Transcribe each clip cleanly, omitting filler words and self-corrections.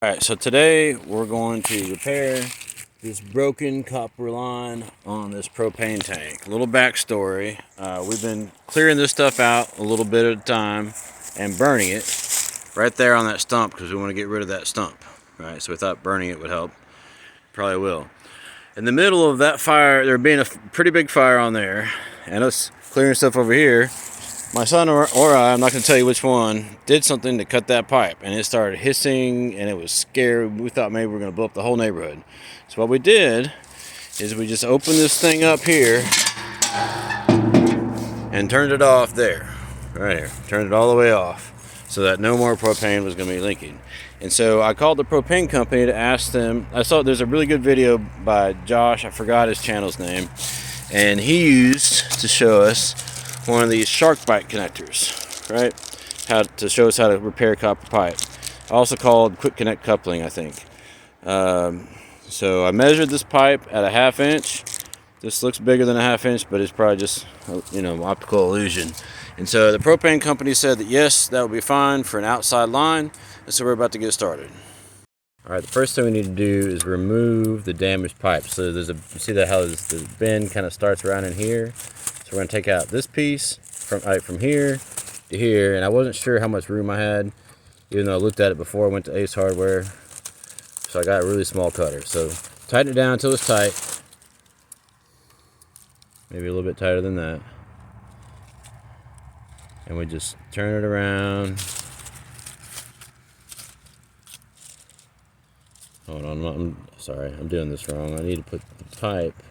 Alright, so today we're going to repair this broken copper line on this propane tank. A little backstory. We've been clearing this stuff out a little bit at a time and burning it right there on that stump because we want to get rid of that stump. Right, so we thought burning it would help. Probably will. In the middle of that fire, there being a pretty big fire on there, and us clearing stuff over here, my son or I, I'm not going to tell you which one, did something to cut that pipe, and it started hissing, and it was scary. We thought maybe we were going to blow up the whole neighborhood. So what we did is we just opened this thing up here and turned it off there, right here. Turned it all the way off so that no more propane was going to be leaking. And so I called the propane company to ask them. I saw there's a really good video by Josh, I forgot his channel's name, and he used to show us one of these shark bite connectors, right? How to show us how to repair copper pipe. Also called quick connect coupling, I think. So I measured this pipe at a 1/2 inch. This looks bigger than a 1/2 inch, but it's probably just, optical illusion. And so the propane company said that yes, that would be fine for an outside line. And so we're about to get started. All right, the first thing we need to do is remove the damaged pipe. So there's you see that how the bend kind of starts around in here. So we're gonna take out this piece from here to here, and I wasn't sure how much room I had, even though I looked at it before I went to Ace Hardware. So I got a really small cutter. So tighten it down until it's tight. Maybe a little bit tighter than that. And we just turn it around. Hold on, I'm sorry, I'm doing this wrong. I need to put the pipe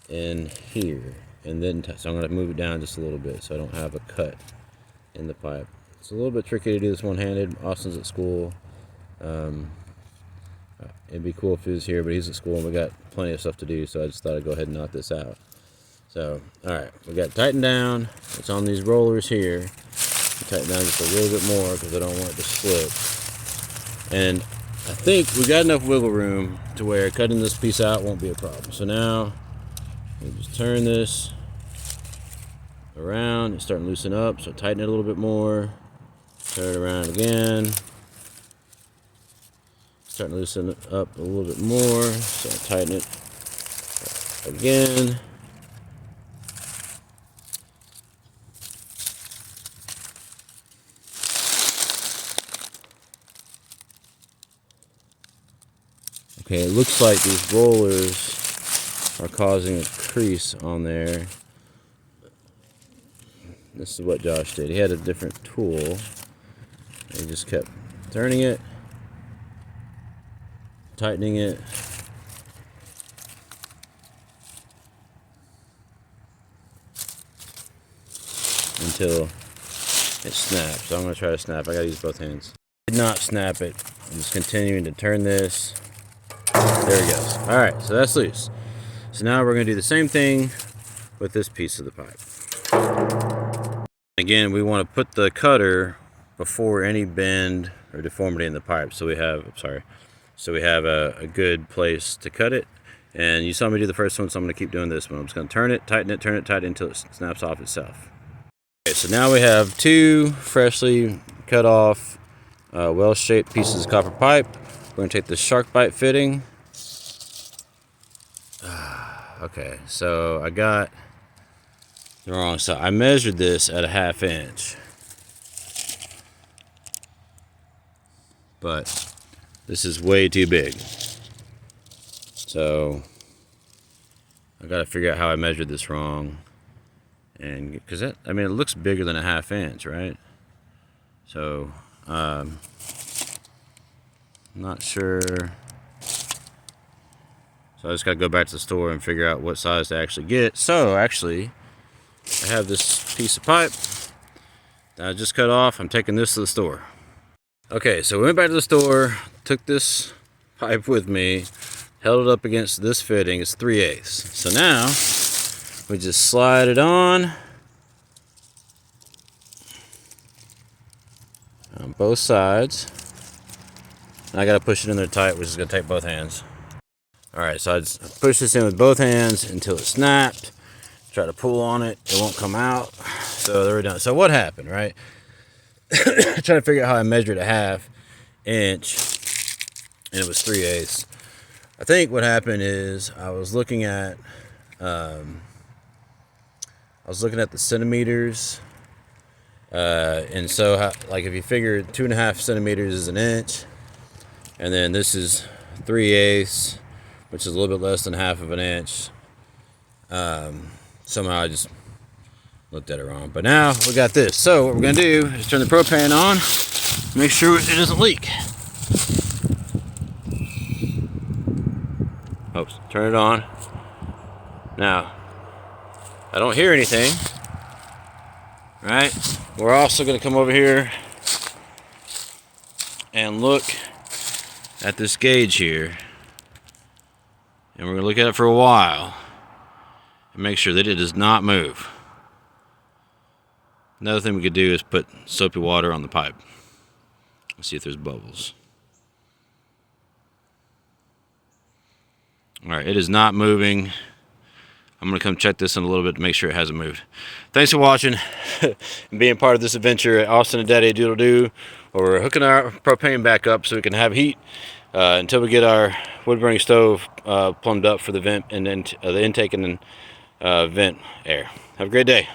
in here, and then so I'm going to move it down just a little bit so I don't have a cut in the pipe. It's a little bit tricky to do this one-handed. Austin's at school. It'd be cool if he was here, but he's at school and we got plenty of stuff to do, so I just thought I'd go ahead and knock this out. So, alright, we got it tightened down. It's on these rollers here. Tighten down just a little bit more because I don't want it to slip. And I think we got enough wiggle room to where cutting this piece out won't be a problem. So now we just turn this around. It's starting to loosen up, so tighten it a little bit more. Turn it around again. Starting to loosen it up a little bit more, so tighten it again. Okay, it looks like these rollers are causing a crease on there. This is what Josh did. He had a different tool. He just kept turning it, tightening it. Until it snaps. So I'm going to try to snap. I got to use both hands. Did not snap it. I'm just continuing to turn this. There it goes. Alright, so that's loose. So now we're going to do the same thing with this piece of the pipe. Again, we want to put the cutter before any bend or deformity in the pipe. So we have, a good place to cut it. And you saw me do the first one, so I'm going to keep doing this one. I'm just going to turn it, tighten it until it snaps off itself. Okay, so now we have two freshly cut off, well-shaped pieces of copper pipe. We're going to take the shark bite fitting. Okay, so I got the wrong side. I measured this at a 1/2 inch. But this is way too big. So I got to figure out how I measured this wrong. And because it looks bigger than a 1/2 inch, right? So not sure. So I just got to go back to the store and figure out what size to actually get. So actually, I have this piece of pipe that I just cut off. I'm taking this to the store. Okay, so we went back to the store, took this pipe with me, held it up against this fitting. It's 3/8. So now we just slide it on both sides. And I got to push it in there tight, which is going to take both hands. Alright, so I just push this in with both hands until it snapped. Try to pull on it, it won't come out. So there we're done. So what happened, right? Trying to figure out how I measured a 1/2 inch and it was 3/8. I think what happened is I was looking at the centimeters, and so like if you figure 2.5 centimeters is an inch, and then this is 3/8, which is a little bit less than half of an inch. Somehow I just looked at it wrong. But now we got this. So what we're gonna do is turn the propane on, make sure it doesn't leak. Oops, turn it on. Now, I don't hear anything, right? We're also gonna come over here and look at this gauge here. And we're gonna look at it for a while and make sure that it does not move. Another thing we could do is put soapy water on the pipe. Let's see if there's bubbles. Alright, it is not moving. I'm going to come check this in a little bit to make sure it hasn't moved. Thanks for watching and being part of this adventure at Austin and Daddy Doodle Doo. We're hooking our propane back up so we can have heat until we get our wood-burning stove plumbed up for the vent and then the intake and then vent air. Have a great day.